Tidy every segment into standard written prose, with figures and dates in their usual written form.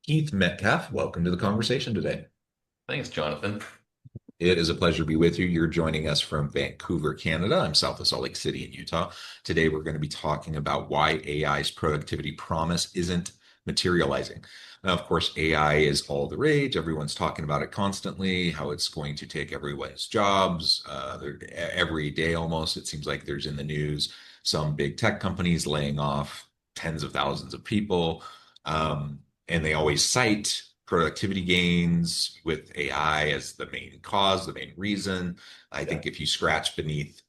Keith Metcalfe, welcome to the conversation today. Thanks, Jonathan. It is a pleasure to be with you. You're joining us from Vancouver, Canada. I'm south of Salt Lake City in Utah. Today, we're going to be talking about why AI's productivity promise isn't materializing. Now, of course, AI is all the rage. Everyone's talking about it constantly, how it's going to take everyone's jobs. Every day almost, it seems like there's in the news some big tech companies laying off tens of thousands of people. Um, and they always cite productivity gains with AI as the main cause, the main reason. I Yeah. think if you scratch beneath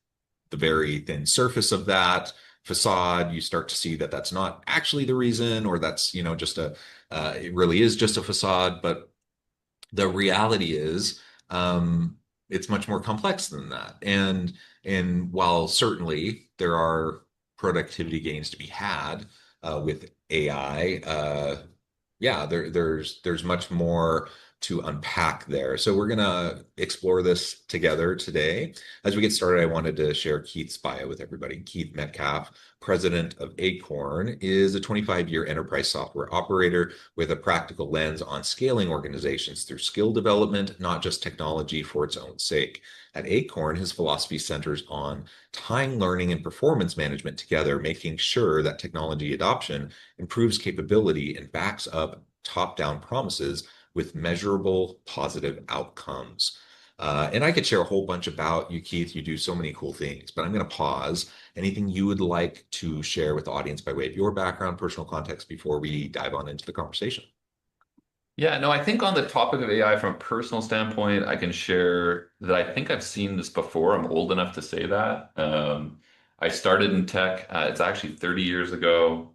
the very thin surface of that facade, you start to see that that's not actually the reason, or that's, just it really is just a facade. But the reality is, it's much more complex than that. And while certainly there are productivity gains to be had with AI, yeah, there's much more to unpack there. So we're gonna explore this together today. As we get started, I wanted to share Keith's bio with everybody. Keith Metcalfe, president of Acorn, is a 25-year enterprise software operator with a practical lens on scaling organizations through skill development, not just technology for its own sake. At Acorn, his philosophy centers on tying learning and performance management together, making sure that technology adoption improves capability and backs up top-down promises with measurable positive outcomes. And I could share a whole bunch about you, Keith. You do so many cool things, but I'm going to pause. Anything you would like to share with the audience by way of your background, personal context before we dive on into the conversation? Yeah, no, I think on the topic of AI from a personal standpoint, I can share that I think I've seen this before. I'm old enough to say that. I started in tech. It's actually 30 years ago.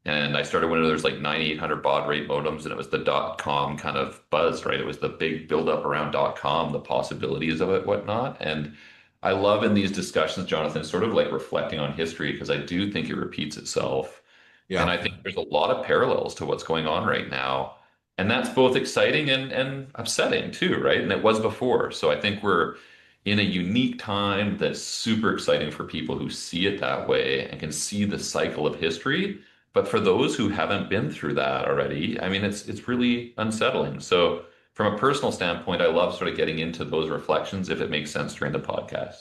And I started when there was like 9800 baud rate modems, and it was the .com kind of buzz, right? It was the big buildup around .com, the possibilities of it, whatnot. And I love in these discussions, Jonathan, sort of like reflecting on history because I do think it repeats itself. And Yeah. I think there's a lot of parallels to what's going on right now. And that's both exciting and upsetting too, right? And it was before. So I think we're in a unique time that's super exciting for people who see it that way and can see the cycle of history. But for those who haven't been through that already, I mean, it's really unsettling. So from a personal standpoint, I love sort of getting into those reflections if it makes sense during the podcast.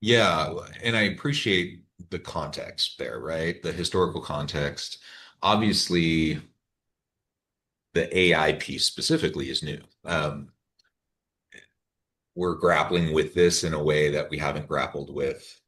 Yeah, and I appreciate the context there, right? The historical context. Obviously, the AI piece specifically is new. We're grappling with this in a way that we haven't grappled with,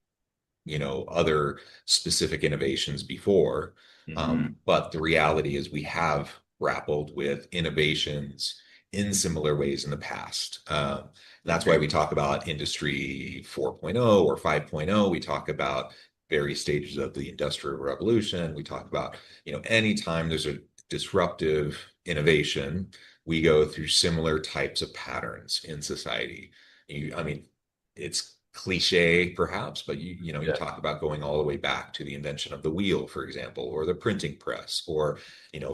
other specific innovations before. Hmm. But the reality is we have grappled with innovations in similar ways in the past. That's why Agreed. we talk about Industry 4.0 or 5.0. We talk about various stages of the Industrial Revolution. We talk about, anytime there's a disruptive innovation, we go through similar types of patterns in society. I mean, it's cliche perhaps, but you Yeah. talk about going all the way back to the invention of the wheel, for example, or the printing press, or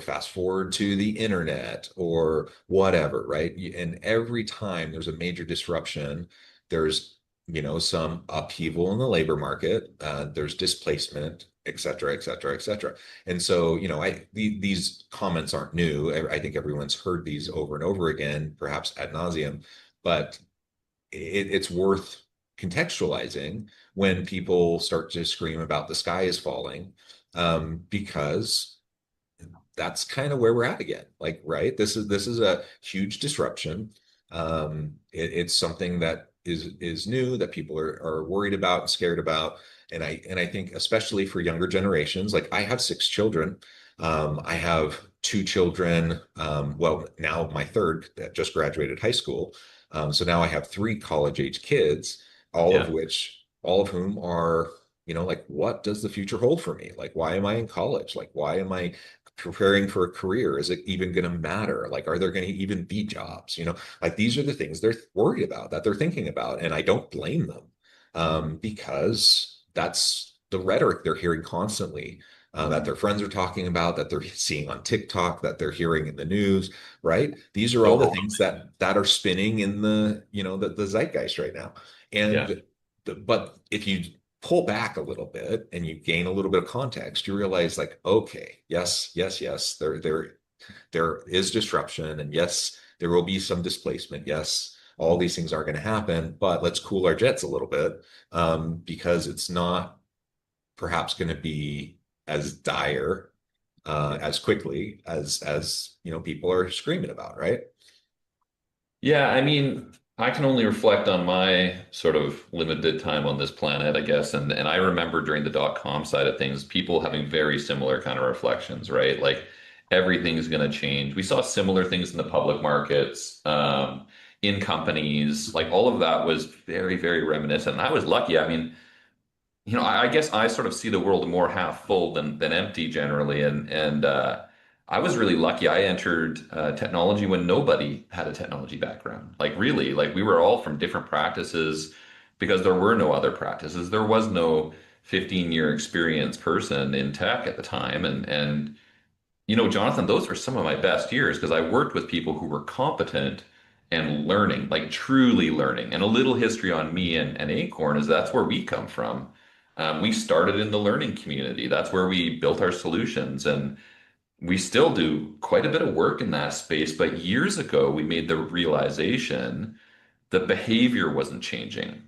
fast forward to the internet or whatever, right? And every time there's a major disruption, there's some upheaval in the labor market, there's displacement, et cetera, et cetera, et cetera. And so, these comments aren't new. I think everyone's heard these over and over again, perhaps ad nauseum, but it's worth contextualizing when people start to scream about the sky is falling, because that's kind of where we're at again. Like, right? This is a huge disruption. It's something that is new that people are worried about and scared about. And I think especially for younger generations, like I have six children. I have two children. Well, now my third that just graduated high school. So now I have three college age kids, Yeah. all of whom are, like, what does the future hold for me? Like, why am I in college? Like, why am I preparing for a career? Is it even going to matter? Like, are there going to even be jobs? Like these are the things they're worried about, that they're thinking about. And I don't blame them, because that's the rhetoric they're hearing constantly, that their friends are talking about, that they're seeing on TikTok, that they're hearing in the news, right? These are all the So, things that are spinning in the zeitgeist right now. yeah. And but if you pull back a little bit and you gain a little bit of context, you realize like, okay, yes, yes, yes, there is disruption, and yes, there will be some displacement. Yes, all these things are going to happen, but let's cool our jets a little bit, because it's not perhaps going to be as dire, as quickly as people are screaming about, right? Yeah, I mean, I can only reflect on my sort of limited time on this planet, I guess. And I remember during the dot-com side of things, people having very similar kind of reflections, right? Like everything's going to change. We saw similar things in the public markets, in companies, like all of that was very, very reminiscent. And I was lucky. I mean, I guess I sort of see the world more half full than empty generally, and I was really lucky. I entered technology when nobody had a technology background. Like really, like we were all from different practices because there were no other practices. There was no 15-year experience person in tech at the time, and Jonathan, those were some of my best years because I worked with people who were competent and learning, like truly learning. And a little history on me and Acorn is that's where we come from. We started in the learning community. That's where we built our solutions. And we still do quite a bit of work in that space. But years ago, we made the realization the behavior wasn't changing.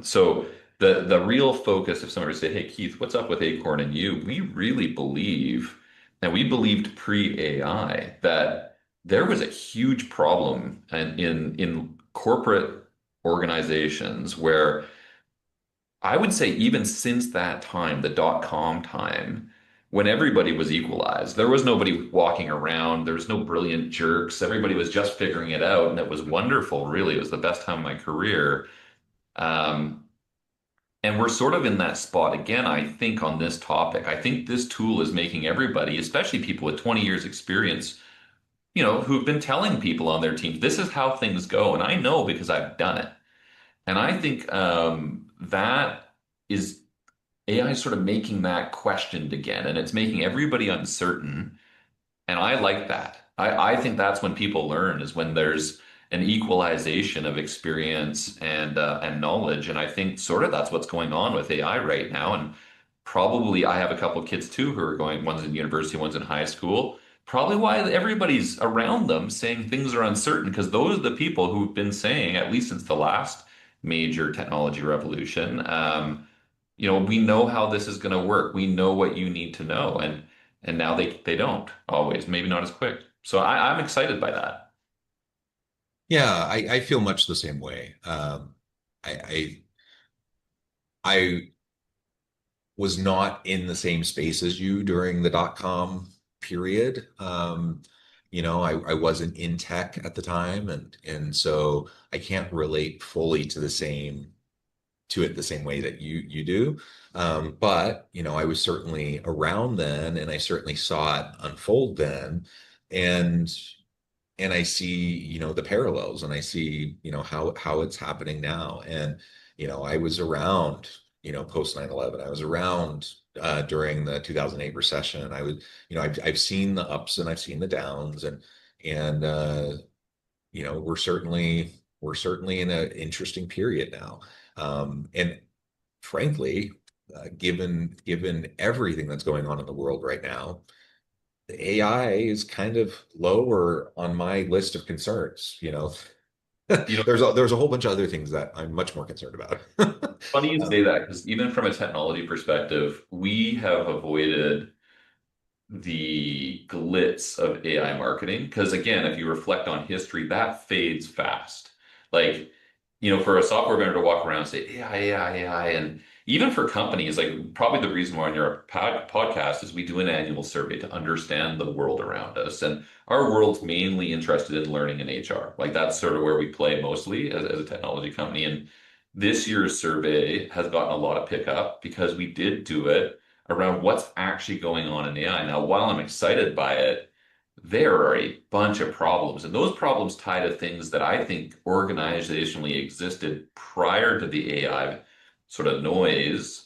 So the real focus, if somebody were to say, "Hey Keith, what's up with Acorn and you?" We really believe, and we believed pre-AI that there was a huge problem in corporate organizations where I would say even since that time, the dot-com time, when everybody was equalized, there was nobody walking around, there was no brilliant jerks, everybody was just figuring it out, and it was wonderful, really. It was the best time of my career. Um, and we're sort of in that spot again, I think, on this topic. I think this tool is making everybody, especially people with 20 years experience, who've been telling people on their teams, this is how things go. And I know because I've done it. And I think that is AI is sort of making that questioned again, and it's making everybody uncertain. And I like that. I think that's when people learn is when there's an equalization of experience and knowledge. And I think sort of that's what's going on with AI right now. And probably I have a couple of kids too who are going, one's in university, one's in high school. Probably why everybody's around them saying things are uncertain, because those are the people who've been saying, at least since the last major technology revolution, we know how this is going to work. We know what you need to know. And now they don't always, maybe not as quick. So I'm excited by that. Yeah, I feel much the same way. I I was not in the same space as you during the dot-com period. I wasn't in tech at the time, and so I can't relate fully to it the same way that you do. But I was certainly around then, and I certainly saw it unfold then, and I see, the parallels, and I see, how it's happening now. And, I was around, post 9/11. I was around during the 2008 recession. I've seen the ups and I've seen the downs, and we're certainly in an interesting period now. And frankly, given everything that's going on in the world right now, the AI is kind of lower on my list of concerns. You know, There's a whole bunch of other things that I'm much more concerned about. funny you Um, say that because even from a technology perspective, we have avoided the glitz of AI marketing. Because again, if you reflect on history, that fades fast. Like, for a software vendor to walk around and say AI, AI, AI, and even for companies, like probably the reason we're on your podcast is we do an annual survey to understand the world around us. And our world's mainly interested in learning in HR. Like that's sort of where we play mostly as a technology company. And this year's survey has gotten a lot of pickup because we did do it around what's actually going on in AI. Now, while I'm excited by it, there are a bunch of problems, and those problems tie to things that I think organizationally existed prior to the AI sort of noise.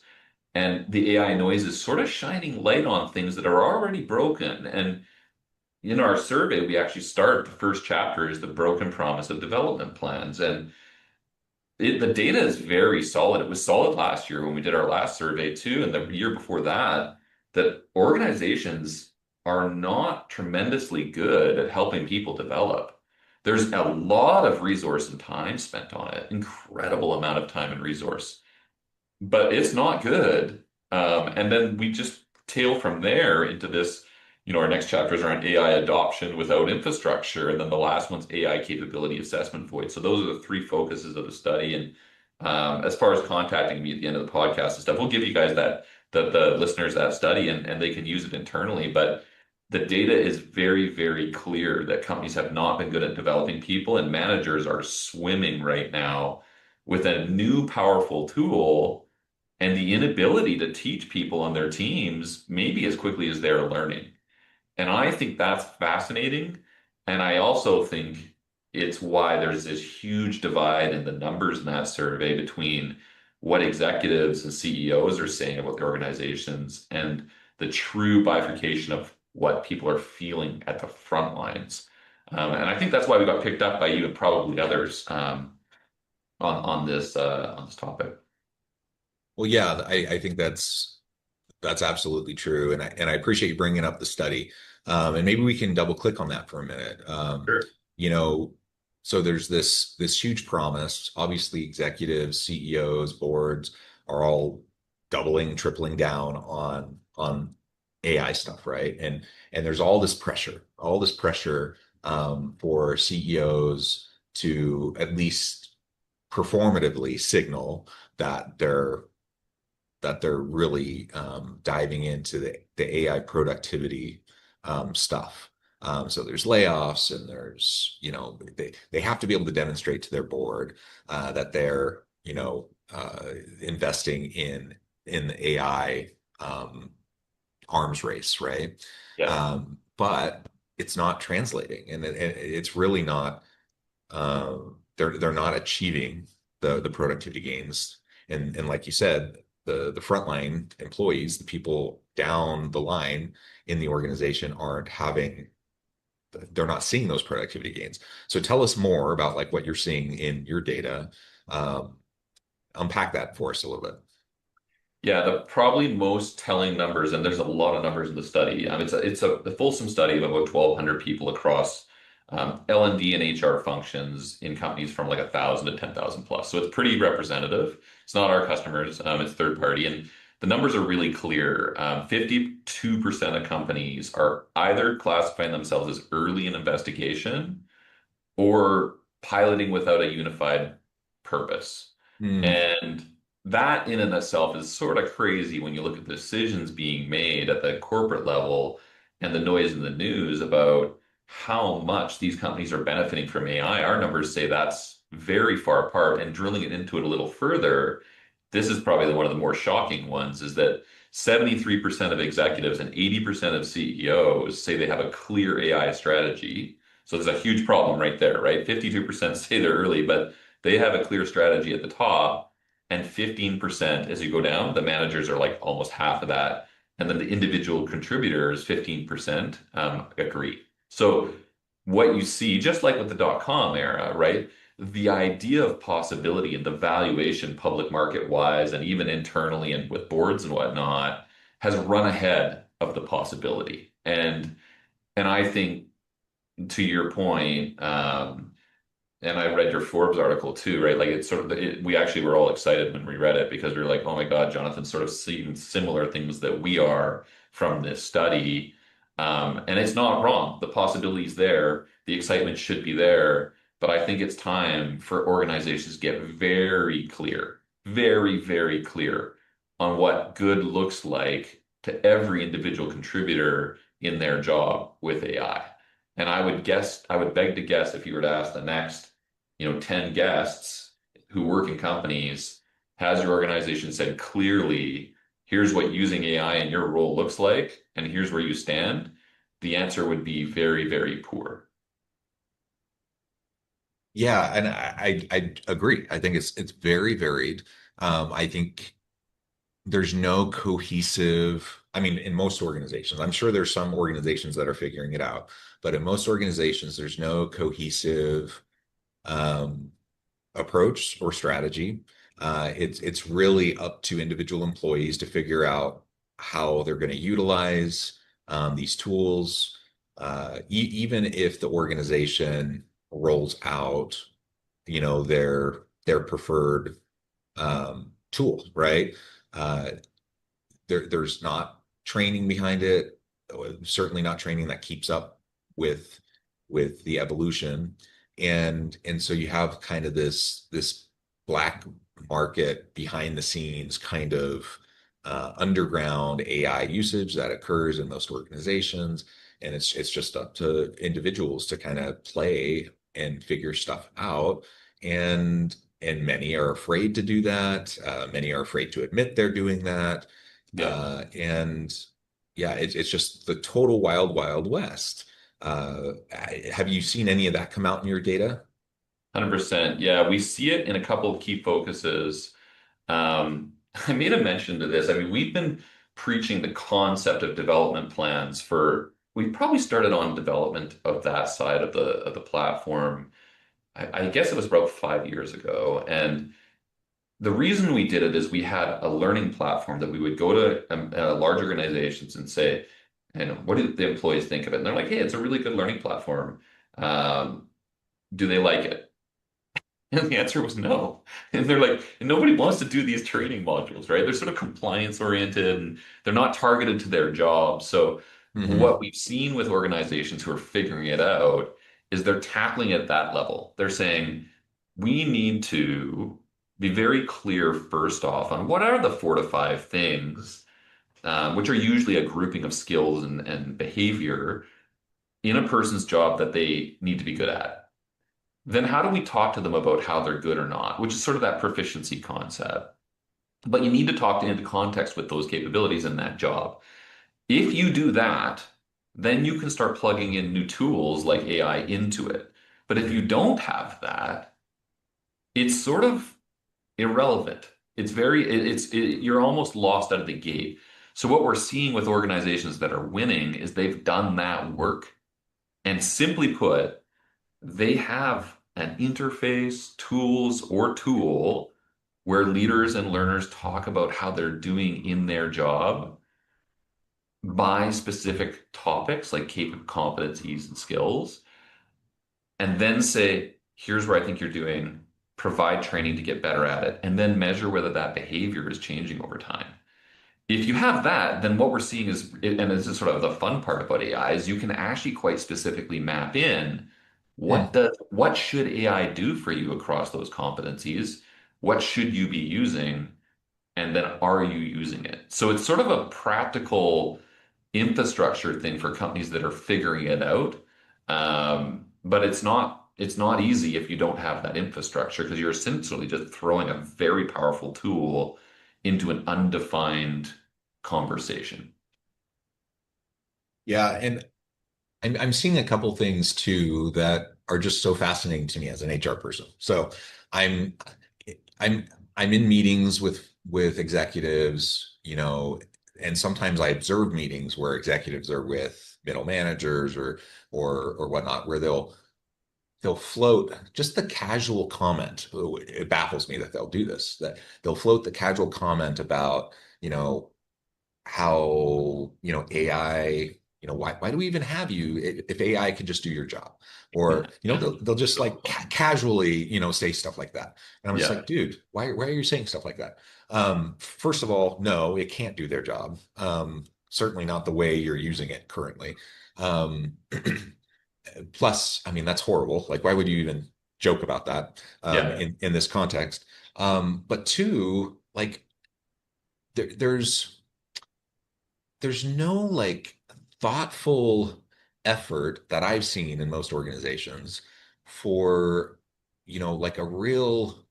And the AI noise is sort of shining light on things that are already broken. And in our survey, we actually start the first chapter is the broken promise of development plans. And The data is very solid. It was solid last year when we did our last survey too, and the year before that, that organizations are not tremendously good at helping people develop. There's a lot of resource and time spent on it, incredible amount of time and resource, but it's not good. And then we just tail from there into this, our next chapter is around AI adoption without infrastructure. And then the last one's AI capability assessment void. So those are the three focuses of the study. And as far as contacting me at the end of the podcast and stuff, we'll give you guys the listeners that study and they can use it internally. But the data is very, very clear that companies have not been good at developing people, and managers are swimming right now with a new powerful tool and the inability to teach people on their teams maybe as quickly as they're learning. And I think that's fascinating. And I also think it's why there's this huge divide in the numbers in that survey between what executives and CEOs are saying about their organizations and the true bifurcation of what people are feeling at the front lines. And I think that's why we got picked up by you and probably others on this topic. Well, yeah, I think that's absolutely true, and I appreciate you bringing up the study. And maybe we can double click on that for a minute. Sure. You know, so there's this huge promise. Obviously, executives, CEOs, boards are all doubling, tripling down on AI stuff, right? And there's all this pressure for CEOs to at least performatively signal that they're really diving into the AI productivity stuff. So there's layoffs and there's, they have to be able to demonstrate to their board that they're, investing in the AI arms race, right? Yeah. But it's not translating, and it's really not. They're not achieving the productivity gains, and like you said, the frontline employees, the people down the line in the organization they're not seeing those productivity gains. So tell us more about like what you're seeing in your data. Um, Unpack that for us a little bit. Yeah, the probably most telling numbers, and there's a lot of numbers in the study. It's a fulsome study of about 1,200 people across L&D and HR functions in companies from like 1,000 to 10,000 plus. So it's pretty representative. It's not our customers, it's third party, and the numbers are really clear. 52% of companies are either classifying themselves as early in investigation or piloting without a unified purpose. Hmm. And that in and itself is sort of crazy when you look at the decisions being made at the corporate level and the noise in the news about how much these companies are benefiting from AI. Our numbers say that's very far apart. And drilling it into it a little further, this is probably one of the more shocking ones, is that 73% of executives and 80% of CEOs say they have a clear AI strategy. So there's a huge problem right there, right? 52% say they're early, but they have a clear strategy at the top. And 15%, as you go down, the managers are like almost half of that. And then the individual contributors, 15%, agree. So what you see, just like with the dot-com era, right? The idea of possibility and the valuation public market wise and even internally and with boards and whatnot has run ahead of the possibility. And I think to your point, and I read your Forbes article too, right? Like it's sort of we actually were all excited when we read it because we were like, oh my God, Jonathan's sort of seeing similar things that we are from this study. And it's not wrong. The possibility's there. The excitement should be there. But I think it's time for organizations to get very clear, very, very clear on what good looks like to every individual contributor in their job with AI. And I would beg to guess if you were to ask the next, 10 guests who work in companies, has your organization said clearly, here's what using AI in your role looks like, and here's where you stand? The answer would be very, very poor. Yeah, and I agree. I think it's very varied. I think there's no cohesive, I mean, in most organizations, I'm sure there's some organizations that are figuring it out, but in most organizations, there's no cohesive um, approach or strategy. It's really up to individual employees to figure out how they're going to utilize these tools. Even if the organization rolls out, their preferred tool, right? Uh, there's not training behind it, certainly not training that keeps up with the evolution. And so you have kind of this black market behind the scenes kind of underground AI usage that occurs in most organizations. And it's just up to individuals to kind of play and figure stuff out. And many are afraid to do that. Many are afraid to admit they're doing that. Yeah. And yeah, it's just the total wild, wild west. Have you seen any of that come out in your data? 100%. Yeah, we see it in a couple of key focuses. I made a mention to this. I mean, we've been preaching the concept of development plans we probably started on development of that side of the platform. I guess it was about 5 years ago. And the reason we did it is we had a learning platform that we would go to large organizations and say, what do the employees think of it? And they're like, hey, it's a really good learning platform. Um, do they like it? And the answer was no. And they're like, and nobody wants to do these training modules, right? They're sort of compliance oriented and they're not targeted to their job. So Hmm. what we've seen with organizations who are figuring it out is they're tackling it at that level. They're saying, we need to be very clear first off on what are the 4 to 5 things, which are usually a grouping of skills and behavior in a person's job that they need to be good at. Then how do we talk to them about how they're good or not, which is sort of that proficiency concept. But you need to talk into context with those capabilities in that job. If you do that, then you can start plugging in new tools like AI into it. But if you don't have that, it's sort of irrelevant. You're almost lost out of the gate. So what we're seeing with organizations that are winning is they've done that work. And simply put, they have an interface, tools, or tool where leaders and learners talk about how they're doing in their job by specific topics like competencies and skills, and then say, here's where I think you're doing, provide training to get better at it, and then measure whether that behavior is changing over time. If you have that, then what we're seeing is, and this is sort of the fun part about AI, is you can actually quite specifically map in what should AI do for you across those competencies? What should you be using? And then are you using it? So it's sort of a practical infrastructure thing for companies that are figuring it out. But it's not easy if you don't have that infrastructure because you're essentially just throwing a very powerful tool into an undefined conversation. Yeah, and I'm seeing a couple things too that are just so fascinating to me as an HR person. So I'm I'm in meetings with executives, and sometimes I observe meetings where executives are with middle managers or whatnot, where they'll float just the casual comment. It baffles me that they'll do this, that they'll float the casual comment about, you know, how AI, why do we even have you if AI could just do your job? Or they'll just like casually say stuff like that, and I'm just Yeah, like, dude, why are you saying stuff like that? First of all, no, it can't do their job. Certainly not the way you're using it currently. um, Plus, I mean, that's horrible. Like, why would you even joke about that yeah, in this context? But two, like there's no like thoughtful effort that I've seen in most organizations for, like a real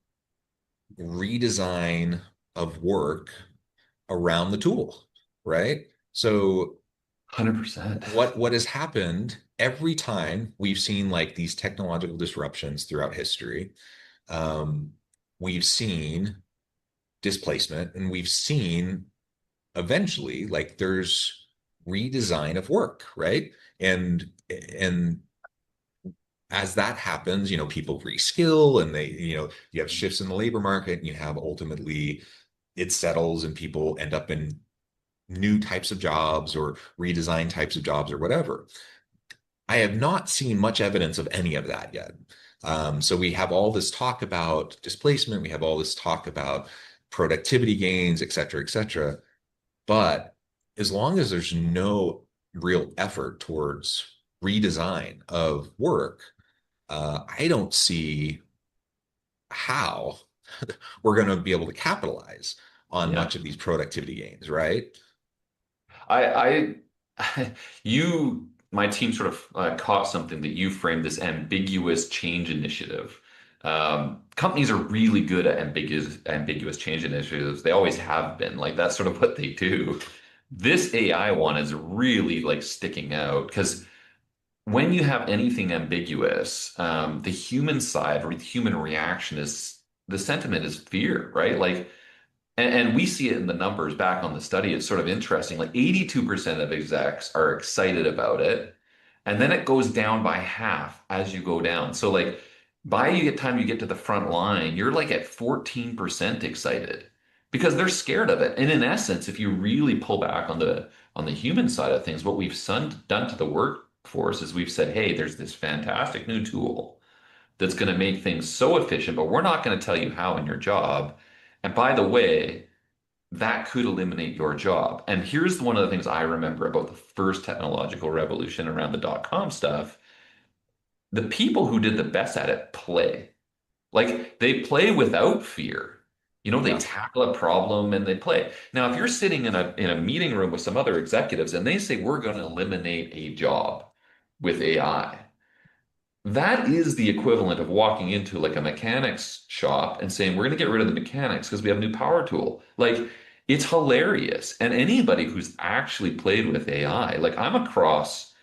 redesign of work around the tool, right? So 100%. what has happened every time we've seen like these technological disruptions throughout history, um, we've seen displacement and we've seen eventually like there's redesign of work, right? And as that happens, people reskill and you have shifts in the labor market, and you have ultimately it settles and people end up in new types of jobs or redesign types of jobs or whatever. I have not seen much evidence of any of that yet. So we have all this talk about displacement, we have all this talk about productivity gains, et cetera, et cetera. But as long as there's no real effort towards redesign of work, I don't see how we're going to be able to capitalize on Yeah. much of these productivity gains, right? My team sort of caught something that you framed this ambiguous change initiative. Companies are really good at ambiguous change initiatives. They always have been. Like that's sort of what they do. This AI one is really like sticking out because when you have anything ambiguous, the human side or the human reaction is the sentiment is fear, right? Like and we see it in the numbers back on the study. It's sort of interesting. Like 82% of execs are excited about it. And then it goes down by half as you go down. So like by you get time you get to the front line, you're like at 14% excited because they're scared of it. And in essence, if you really pull back on the human side of things, what we've done to the workforce is we've said, hey, there's this fantastic new tool that's going to make things so efficient, but we're not going to tell you how in your job. And by the way, that could eliminate your job. And here's one of the things I remember about the first technological revolution around the dot-com stuff. The people who did the best at it play. Like they play without fear. They Yeah. tackle a problem and they play. Now, if you're sitting in a meeting room with some other executives and they say we're going to eliminate a job with AI, that is the equivalent of walking into like a mechanics shop and saying, we're going to get rid of the mechanics because we have a new power tool. Like, it's hilarious. And anybody who's actually played with AI, like, I'm across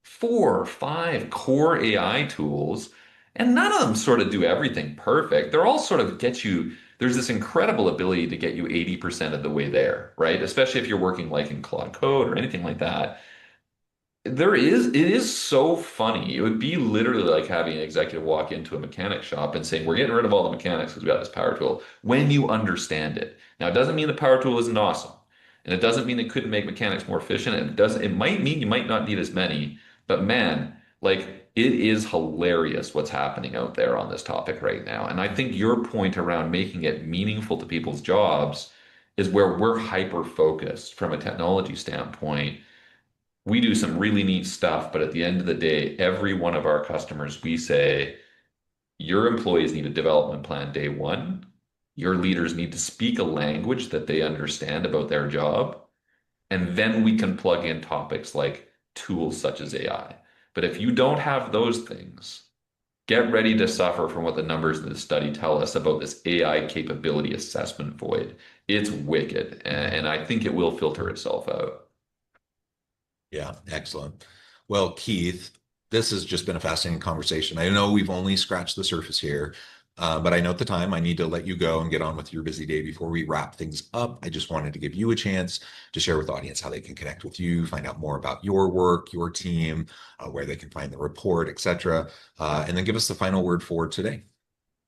4 or 5 core AI tools, and none of them sort of do everything perfect. They're all sort of get you, there's this incredible ability to get you 80% of the way there, right? Especially if you're working like in Claude Code or anything like that. It is so funny. It would be literally like having an executive walk into a mechanic shop and saying, we're getting rid of all the mechanics because we got this power tool when you understand it. Now, it doesn't mean the power tool isn't awesome. And it doesn't mean it couldn't make mechanics more efficient. And it might mean you might not need as many, but man, like it is hilarious what's happening out there on this topic right now. And I think your point around making it meaningful to people's jobs is where we're hyper focused from a technology standpoint. We do some really neat stuff, but at the end of the day, every one of our customers, we say, your employees need a development plan day one. Your leaders need to speak a language that they understand about their job. And then we can plug in topics like tools such as AI. But if you don't have those things, get ready to suffer from what the numbers in the study tell us about this AI capability assessment void. It's wicked, and I think it will filter itself out. Yeah, excellent. Well, Keith, this has just been a fascinating conversation. I know we've only scratched the surface here, but I know at the time I need to let you go and get on with your busy day before we wrap things up. I just wanted to give you a chance to share with the audience how they can connect with you, find out more about your work, your team, where they can find the report, etc., and then give us the final word for today.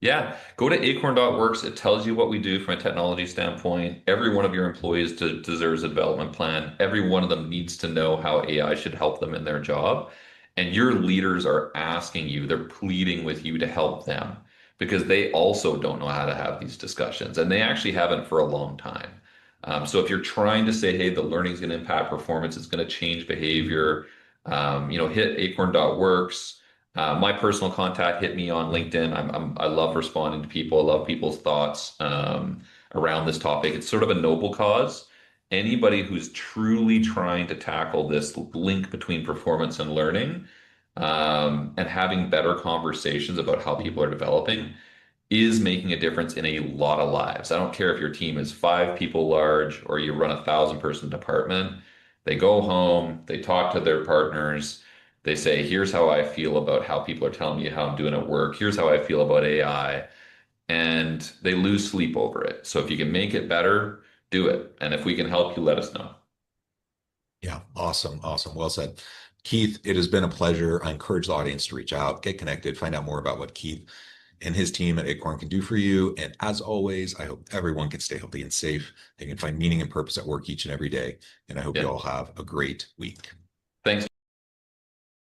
Yeah, go to acorn.works. It tells you what we do from a technology standpoint. Every one of your employees deserves a development plan. Every one of them needs to know how AI should help them in their job. And your leaders are asking you, they're pleading with you to help them because they also don't know how to have these discussions. And they actually haven't for a long time. So if you're trying to say, hey, the learning is going to impact performance, it's going to change behavior, hit acorn.works. My personal contact, hit me on LinkedIn. I love responding to people. I love people's thoughts around this topic. It's sort of a noble cause. Anybody who's truly trying to tackle this link between performance and learning and having better conversations about how people are developing is making a difference in a lot of lives. I don't care if your team is 5 people large or you run 1,000-person department. They go home, they talk to their partners, they say, here's how I feel about how people are telling me how I'm doing at work. Here's how I feel about AI. And they lose sleep over it. So if you can make it better, do it. And if we can help you, let us know. Yeah, awesome, awesome. Well said. Keith, it has been a pleasure. I encourage the audience to reach out, get connected, find out more about what Keith and his team at Acorn can do for you. And as always, I hope everyone can stay healthy and safe. They can find meaning and purpose at work each and every day. And I hope you Yeah. all have a great week. Thanks.